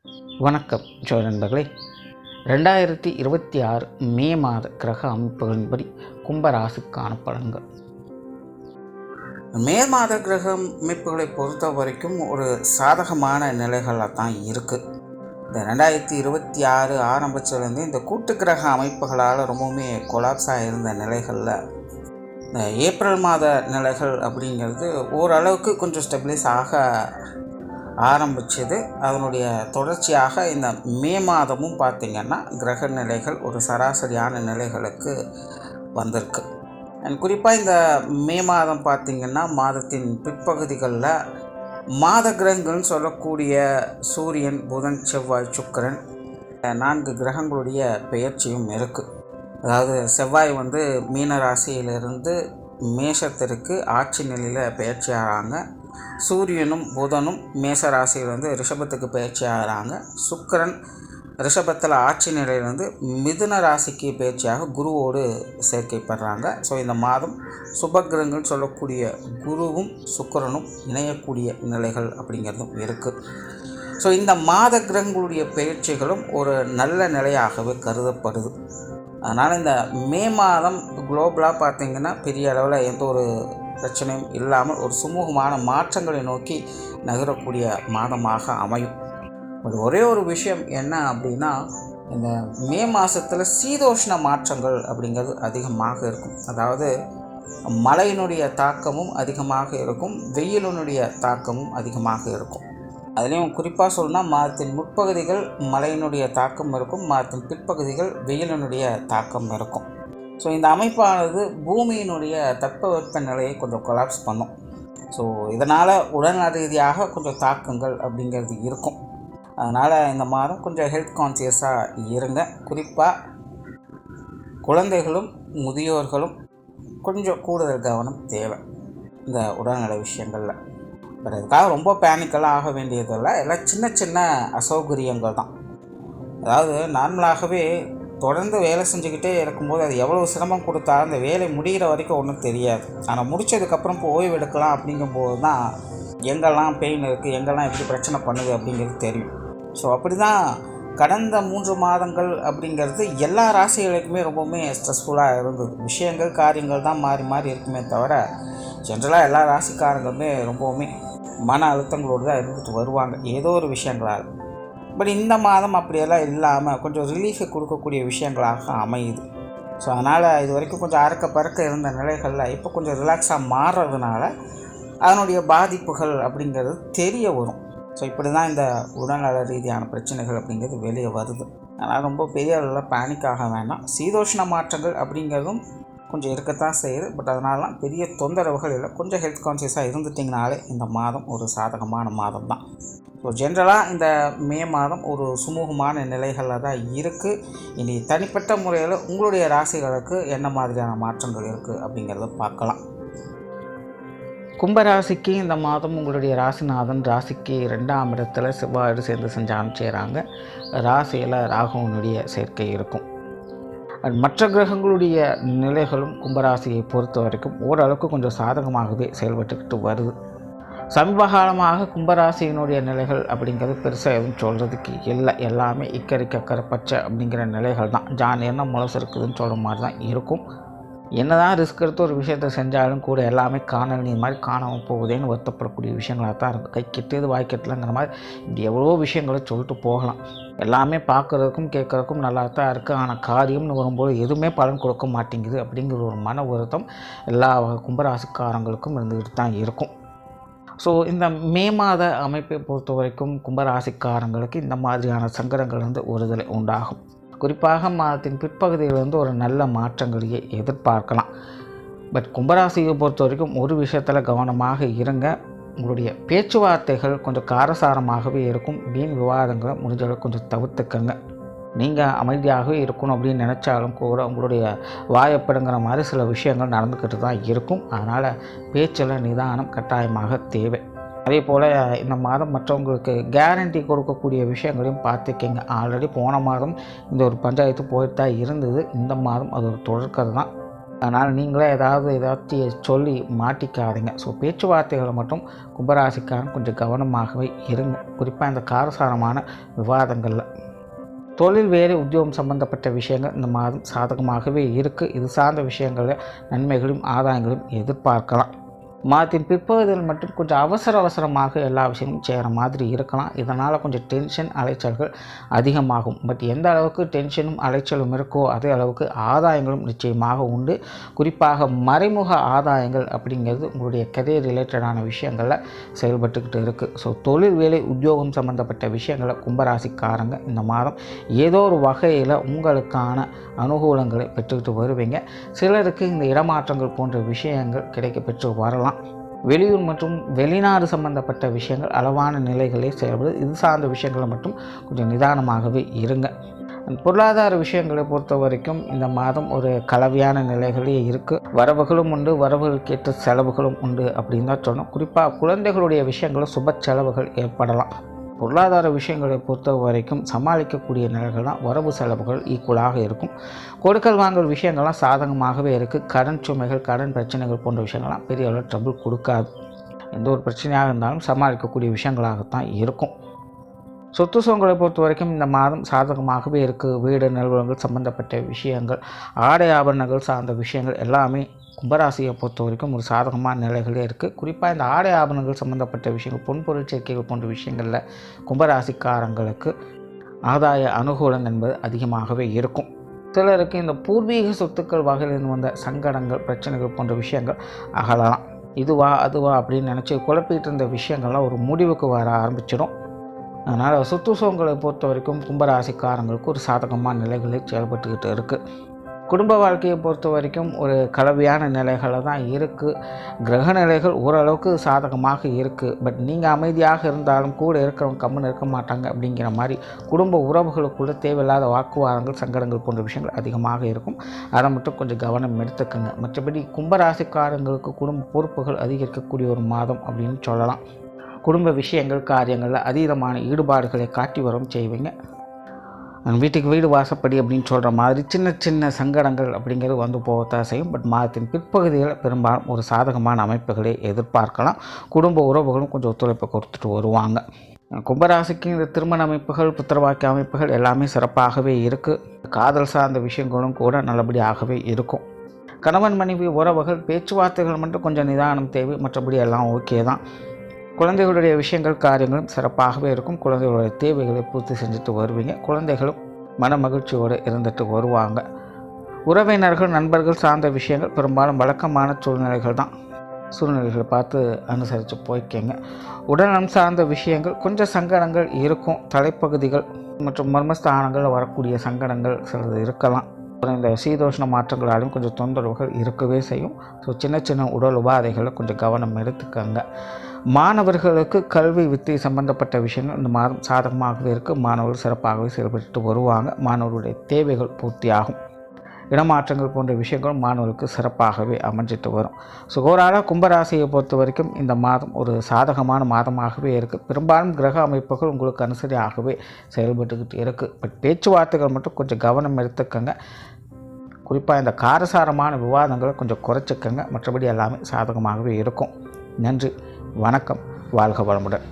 வணக்கம் நண்பர்களே. 2026 மே மாத கிரக அமைப்புகளின்படி கும்பராசிக்கான பலன்கள். மே மாத கிரக அமைப்புகளை பொறுத்த வரைக்கும் ஒரு சாதகமான நிலைகளாக தான் இருக்குது. இந்த 2026 ஆரம்பித்ததுலேருந்து இந்த கூட்டு கிரக அமைப்புகளால் ரொம்பவுமே கொலாப்ஸ் ஆகியிருந்த நிலைகளில் இந்த ஏப்ரல் மாத நிலைகள் அப்படிங்கிறது ஓரளவுக்கு கொஞ்சம் ஸ்டெபிலைஸ் ஆக ஆரம்பித்தது. அதனுடைய தொடர்ச்சியாக இந்த மே மாதமும் பார்த்திங்கன்னா கிரக நிலைகள் ஒரு சராசரியான நிலைகளுக்கு வந்திருக்கு. அண்ட் குறிப்பாக இந்த மே மாதம் பார்த்திங்கன்னா மாதத்தின் பிற்பகுதிகளில் மாத கிரகங்கள்னு சொல்லக்கூடிய சூரியன், புதன், செவ்வாய், சுக்கிரன் 4 கிரகங்களுடைய பெயர்ச்சியும் இருக்குது. அதாவது செவ்வாய் மீன ராசியிலிருந்து மேஷத்திற்கு ஆட்சி நிலையில் பெயர்ச்சி ஆகிறாங்க. சூரியனும் புதனும் மேச ராசியிலிருந்து ரிஷபத்துக்கு பயிற்சி ஆகிறாங்க. சுக்கிரன் ரிஷபத்தில் ஆட்சி நிலையிலிருந்து மிதுன ராசிக்கு பயிற்சியாக குருவோடு சேர்க்கைப்படுறாங்க. ஸோ இந்த மாதம் சுபகிரகங்கள் சொல்லக்கூடிய குருவும் சுக்கிரனும் இணையக்கூடிய நிலைகள் அப்படிங்கிறதும் இருக்குது. ஸோ இந்த மாத கிரகங்களுடைய பயிற்சிகளும் ஒரு நல்ல நிலையாகவே கருதப்படுது. அதனால் இந்த மே மாதம் குளோபலாக பார்த்திங்கன்னா பெரிய அளவில் எந்த ஒரு பிரச்சனையும் இல்லாமல் ஒரு சுமூகமான மாற்றங்களை நோக்கி நகரக்கூடிய மாதமாக அமையும். அது ஒரே ஒரு விஷயம் என்ன அப்படின்னா, இந்த மே மாதத்தில் சீதோஷ்ண மாற்றங்கள் அப்படிங்கிறது அதிகமாக இருக்கும். அதாவது மழையினுடைய தாக்கமும் அதிகமாக இருக்கும், வெயிலினுடைய தாக்கமும் அதிகமாக இருக்கும். அதுலேயும் குறிப்பாக சொல்லணும்னா மாதத்தின் முற்பகுதிகள் மழையினுடைய தாக்கம் இருக்கும், மாதத்தின் பிற்பகுதிகள் வெயிலினுடைய தாக்கம் இருக்கும். ஸோ இந்த அமைப்பானது பூமியினுடைய தட்பவெப்ப நிலையை கொஞ்சம் கொலாப்ஸ் பண்ணும். ஸோ இதனால் உடல்நல ரீதியாக கொஞ்சம் தாக்கங்கள் அப்படிங்கிறது இருக்கும். அதனால் இந்த மாதம் கொஞ்சம் ஹெல்த் கான்சியஸாக இருங்க. குறிப்பாக குழந்தைகளும் முதியோர்களும் கொஞ்சம் கூடுதல் கவனம் தேவை இந்த உடல்நல விஷயங்களில். பட் அதுக்காக ரொம்ப பேனிக்கெல்லாம் ஆக வேண்டியதில்லை. எல்லாம் சின்ன சின்ன அசௌகரியங்கள் தான். அதாவது நார்மலாகவே தொடர்ந்து வேலை செஞ்சுக்கிட்டே இருக்கும்போது அது எவ்வளோ சிரமம் கொடுத்தாலும் அந்த வேலை முடிகிற வரைக்கும் ஒன்றும் தெரியாது. ஆனால் முடித்ததுக்கப்புறம் இப்போ ஓய்வு எடுக்கலாம் அப்படிங்கும்போது தான் எங்கெல்லாம் பெயின் இருக்குது, எங்கெல்லாம் எப்படி பிரச்சனை பண்ணுது அப்படிங்கிறது தெரியும். ஸோ அப்படி தான் கடந்த 3 மாதங்கள் அப்படிங்கிறது எல்லா ராசிகளுக்குமே ரொம்பவுமே ஸ்ட்ரெஸ்ஃபுல்லாக இருந்தது. விஷயங்கள் காரியங்கள் தான் மாறி மாறி இருக்குமே தவிர ஜென்ரலாக எல்லா ராசிக்காரங்களுமே ரொம்பவுமே மன அழுத்தங்களோடு தான் இருந்துட்டு வருவாங்க ஏதோ ஒரு விஷயங்களால். பட் இந்த மாதம் அப்படியெல்லாம் இல்லாமல் கொஞ்சம் ரிலீஃபை கொடுக்கக்கூடிய விஷயங்களாக அமையுது. ஸோ அதனால் இது வரைக்கும் கொஞ்சம் அறக்க பறக்க இருந்த நிலைகளில் இப்போ கொஞ்சம் ரிலாக்ஸாக மாறுறதுனால அதனுடைய பாதிப்புகள் அப்படிங்கிறது தெரிய வரும். ஸோ இப்படி தான் இந்த உடல்நல ரீதியான பிரச்சனைகள் அப்படிங்கிறது வெளியே வருது. அதனால் ரொம்ப பெரிய அளவில் பேனிக் ஆக வேண்டாம். சீதோஷ்ண மாற்றங்கள் அப்படிங்கிறதும் கொஞ்சம் இருக்கத்தான் செய்யுது. பட் அதனாலலாம் பெரிய தொந்தரவுகள் இல்லை. கொஞ்சம் ஹெல்த் கான்சியஸாக இருந்துட்டிங்கனாலே இந்த மாதம் ஒரு சாதகமான மாதம் தான். ஸோ ஜென்ரலாக இந்த மே மாதம் ஒரு சுமூகமான நிலைகளில் தான் இருக்குது. இனி தனிப்பட்ட முறையில் உங்களுடைய ராசிகளுக்கு என்ன மாதிரியான மாற்றங்கள் இருக்குது அப்படிங்கிறத பார்க்கலாம். கும்பராசிக்கு இந்த மாதம் உங்களுடைய ராசிநாதன் ராசிக்கு 2ஆம் இடத்துல செவ்வாயோடு சேர்ந்து சஞ்சாரம் செய்கிறாங்க. ராசியில் ராகுவனுடைய சேர்க்கை இருக்கும். மற்ற கிரகங்களுடைய நிலைகளும் கும்பராசியை பொறுத்த வரைக்கும் ஓரளவுக்கு கொஞ்சம் சாதகமாகவே செயல்பட்டுக்கிட்டு வருது. சமீப காலமாக கும்பராசியினுடைய நிலைகள் அப்படிங்கிறது பெருசாக எதுவும் சொல்கிறதுக்கு இல்லை. எல்லாமே இக்கரை பச்சை அப்படிங்கிற நிலைகள் தான். ஜான் என்ன முளசு இருக்குதுன்னு சொல்கிற மாதிரி தான் இருக்கும். என்ன தான் ரிஸ்க் எடுத்து ஒரு விஷயத்தை செஞ்சாலும் கூட எல்லாமே காணல் நீர் மாதிரி காணாமல் போகுதேன்னு வருத்தப்படக்கூடிய விஷயங்களாக தான் இருக்குது. கை கெட்டது வாய் கெட்டலங்கிற மாதிரி இப்படி எவ்வளோ விஷயங்களை சொல்லிட்டு போகலாம். எல்லாமே பார்க்குறதுக்கும் கேட்குறதுக்கும் நல்லா தான் இருக்குது. ஆனால் காரியம்னு வரும்போது எதுவுமே பலன் கொடுக்க மாட்டேங்குது அப்படிங்கிற ஒரு மன வருத்தம் எல்லா கும்பராசிக்காரங்களுக்கும் இருந்துக்கிட்டு தான் இருக்கும். ஸோ இந்த மே மாத அமைப்பை பொறுத்த வரைக்கும் கும்பராசிக்காரங்களுக்கு இந்த மாதிரியான சங்கடங்கள் ஒருதலை உண்டாகும். குறிப்பாக மாதத்தின் பிற்பகுதியிலிருந்து ஒரு நல்ல மாற்றங்களையே எதிர்பார்க்கலாம். பட் கும்பராசியை பொறுத்த வரைக்கும் ஒரு விஷயத்தில் கவனமாக இருங்க. உங்களுடைய பேச்சுவார்த்தைகள் கொஞ்சம் காரசாரமாகவே இருக்கும். வீண் விவாதங்களை முடிஞ்சளவுக்கு கொஞ்சம் தவிர்த்துக்கங்க. நீங்கள் அமைதியாகவே இருக்கணும் அப்படின்னு நினச்சாலும் கூட உங்களுடைய வாயப்படுங்கிற மாதிரி சில விஷயங்கள் நடந்துக்கிட்டு தான் இருக்கும். அதனால் பேச்சில் நிதானம் கட்டாயமாக தேவை. அதே போல் இந்த மாதம் மற்றவங்களுக்கு கேரண்டி கொடுக்கக்கூடிய விஷயங்களையும் பார்த்துக்கிங்க. ஆல்ரெடி போன மாதம் இந்த ஒரு பஞ்சாயத்து போயிட்டு தான் இருந்தது. இந்த மாதம் அது ஒரு தொடர்கிறது தான். அதனால் நீங்களே ஏதாச்சும் சொல்லி மாட்டிக்காதீங்க. ஸோ பேச்சுவார்த்தைகளை மட்டும் கும்பராசிக்காரன் கொஞ்சம் கவனமாகவே இருங்க. குறிப்பாக இந்த காரசாரமான விவாதங்களில். தொழில் வேலை உத்தியோகம் சம்பந்தப்பட்ட விஷயங்கள் இந்த மாதம் சாதகமாகவே இருக்குது. இது சார்ந்த விஷயங்களில் நன்மைகளும் ஆதாயங்களும் எதிர்பார்க்கலாம். மாதத்தின் பிற்பகுதியில் மட்டும் கொஞ்சம் அவசரமாக எல்லா விஷயமும் செய்கிற மாதிரி இருக்கலாம். இதனால் கொஞ்சம் டென்ஷன் அலைச்சல்கள் அதிகமாகும். பட் எந்த அளவுக்கு டென்ஷனும் அலைச்சலும் இருக்கோ அதே அளவுக்கு ஆதாயங்களும் நிச்சயமாக உண்டு. குறிப்பாக மறைமுக ஆதாயங்கள் அப்படிங்கிறது உங்களுடைய கரியர் ரிலேட்டடான விஷயங்களில் செயல்பட்டுக்கிட்டு இருக்குது. ஸோ தொழில் வேலை உத்தியோகம் சம்மந்தப்பட்ட விஷயங்களை கும்பராசிக்காரங்க இந்த மாதம் ஏதோ ஒரு வகையில் உங்களுக்கான அனுகூலங்களை பெற்றுக்கிட்டு வருவீங்க. சிலருக்கு இந்த இடமாற்றங்கள் போன்ற விஷயங்கள் கிடைக்க பெற்று வரலாம். வெளியூர் மற்றும் வெளிநாடு சம்பந்தப்பட்ட விஷயங்கள் அளவான நிலைகளே செயல்படுது. இது சார்ந்த விஷயங்களை மட்டும் கொஞ்சம் நிதானமாகவே இருங்க. பொருளாதார விஷயங்களை பொறுத்த வரைக்கும் இந்த மாதம் ஒரு கலவையான நிலைகளே இருக்குது. வரவுகளும் உண்டு, வரவுகளுக்கேற்ற செலவுகளும் உண்டு அப்படின்னு தான் சொல்லணும். குறிப்பாக குழந்தைகளுடைய விஷயங்களும் சுப செலவுகள் ஏற்படலாம். பொருளாதார விஷயங்களை பொறுத்த வரைக்கும் சமாளிக்கக்கூடிய நிலைகள் தான். வரவு செலவுகள் ஈக்குவலாக இருக்கும். கொடுக்கல் வாங்கல் விஷயங்கள்லாம் சாதகமாகவே இருக்குது. கடன் சுமைகள், கடன் பிரச்சனைகள் போன்ற விஷயங்கள்லாம் பெரிய அளவு ட்ரபிள் கொடுக்காது. எந்த ஒரு பிரச்சனையாக இருந்தாலும் சமாளிக்கக்கூடிய விஷயங்களாகத்தான் இருக்கும். சொத்து சுகங்களை பொறுத்த வரைக்கும் இந்த மாதம் சாதகமாகவே இருக்குது. வீடு நிலவரங்கள் சம்பந்தப்பட்ட விஷயங்கள், ஆடை ஆபரணங்கள் சார்ந்த விஷயங்கள் எல்லாமே கும்பராசியை பொறுத்த வரைக்கும் ஒரு சாதகமான நிலைகளே இருக்குது. குறிப்பாக இந்த ஆடை ஆபரணங்கள் சம்மந்தப்பட்ட விஷயங்கள், பொன்பொருள் சேர்க்கைகள் போன்ற விஷயங்களில் கும்பராசிக்காரங்களுக்கு ஆதாய அனுகூலம் என்பது அதிகமாகவே இருக்கும். சிலருக்கு இந்த பூர்வீக சொத்துக்கள் வகையிலிருந்து வந்த சங்கடங்கள், பிரச்சனைகள் போன்ற விஷயங்கள் அகலலாம். இதுவா அதுவா அப்படின்னு நினச்சி குழப்பிட்டு இருந்த விஷயங்கள்லாம் ஒரு முடிவுக்கு வர ஆரம்பிச்சிடும். அதனால் சொத்து சுகங்களை பொறுத்த வரைக்கும் கும்பராசிக்காரங்களுக்கு ஒரு சாதகமான நிலைகளில் செயல்பட்டுக்கிட்டு இருக்குது. குடும்ப வாழ்க்கையை பொறுத்த வரைக்கும் ஒரு கலவையான நிலைகளில் தான் இருக்குது. கிரக நிலைகள் ஓரளவுக்கு சாதகமாக இருக்குது. பட் நீங்கள் அமைதியாக இருந்தாலும் கூட இருக்கிறவங்க கம்முன்னு இருக்க மாட்டாங்க. அப்படிங்கிற மாதிரி குடும்ப உறவுகளுக்குள்ள தேவையில்லாத வாக்குவாதங்கள், சங்கடங்கள் போன்ற விஷயங்கள் அதிகமாக இருக்கும். அதை மட்டும் கொஞ்சம் கவனம் எடுத்துக்கோங்க. மற்றபடி கும்பராசிக்காரங்களுக்கு குடும்ப பொறுப்புகள் அதிகரிக்கக்கூடிய ஒரு மாதம் அப்படின்னு சொல்லலாம். குடும்ப விஷயங்கள், காரியங்களில் அதீதமான ஈடுபாடுகளை காட்டி வரும் செய்வீங்க. வீட்டுக்கு வீடு வாசப்படி அப்படின்னு சொல்கிற மாதிரி சின்ன சின்ன சங்கடங்கள் அப்படிங்கிறது வந்து போகத்தான் செய்யும். பட் மாதத்தின் பிற்பகுதியில் பெரும்பாலும் ஒரு சாதகமான அமைப்புகளை எதிர்பார்க்கலாம். குடும்ப உறவுகளும் கொஞ்சம் ஒத்துழைப்பை கொடுத்துட்டு வருவாங்க. கும்பராசிக்கு இந்த திருமண அமைப்புகள், புத்திரவாக்கிய அமைப்புகள் எல்லாமே சிறப்பாகவே இருக்குது. காதல் சார்ந்த விஷயங்களும் கூட நல்லபடியாகவே இருக்கும். கணவன் மனைவி உறவுகள் பேச்சுவார்த்தைகள் மட்டும் கொஞ்சம் நிதானம் தேவை. மற்றபடி எல்லாம் ஓகே தான். குழந்தைகளுடைய விஷயங்கள், காரியங்களும் சிறப்பாகவே இருக்கும். குழந்தைகளுடைய தேவைகளை பூர்த்தி செஞ்சுட்டு வருவீங்க. குழந்தைகளும் மன மகிழ்ச்சியோடு இருந்துட்டு வருவாங்க. உறவினர்கள், நண்பர்கள் சார்ந்த விஷயங்கள் பெரும்பாலும் வழக்கமான சூழ்நிலைகளை பார்த்து அனுசரித்து போய்க்கங்க. உடல்நலம் சார்ந்த விஷயங்கள் கொஞ்சம் சங்கடங்கள் இருக்கும். தலைப்பகுதிகள் மற்றும் மர்மஸ்தானங்களில் வரக்கூடிய சங்கடங்கள் சிலது இருக்கலாம். இந்த சீதோஷ்ண மாற்றங்களாலும் கொஞ்சம் தொந்தரவுகள் இருக்கவே செய்யும். ஸோ சின்ன சின்ன உடல் உபாதைகளை கொஞ்சம் கவனம் எடுத்துக்கங்க. மாணவர்களுக்கு கல்வி வித்தை சம்பந்தப்பட்ட விஷயங்கள் இந்த மாதம் சாதகமாகவே இருக்குது. மாணவர்கள் சிறப்பாகவே செயல்பட்டு வருவாங்க. மாணவர்களுடைய தேவைகள் பூர்த்தியாகும். இடமாற்றங்கள் போன்ற விஷயங்களும் மாணவர்களுக்கு சிறப்பாகவே அமைஞ்சிட்டு வரும். ஸோ ஓவராலாக கும்பராசியை பொறுத்த வரைக்கும் இந்த மாதம் ஒரு சாதகமான மாதமாகவே இருக்குது. பெரும்பாலும் கிரக அமைப்புகள் உங்களுக்கு அனுசரியாகவே செயல்பட்டுக்கிட்டு இருக்குது. பட் பேச்சுவார்த்தைகள் மட்டும் கொஞ்சம் கவனம் எடுத்துக்கங்க. குறிப்பாக இந்த காரசாரமான விவாதங்களை கொஞ்சம் குறைச்சிக்கங்க. மற்றபடி எல்லாமே சாதகமாகவே இருக்கும். நன்றி, வணக்கம், வாழ்க வளமுடன்.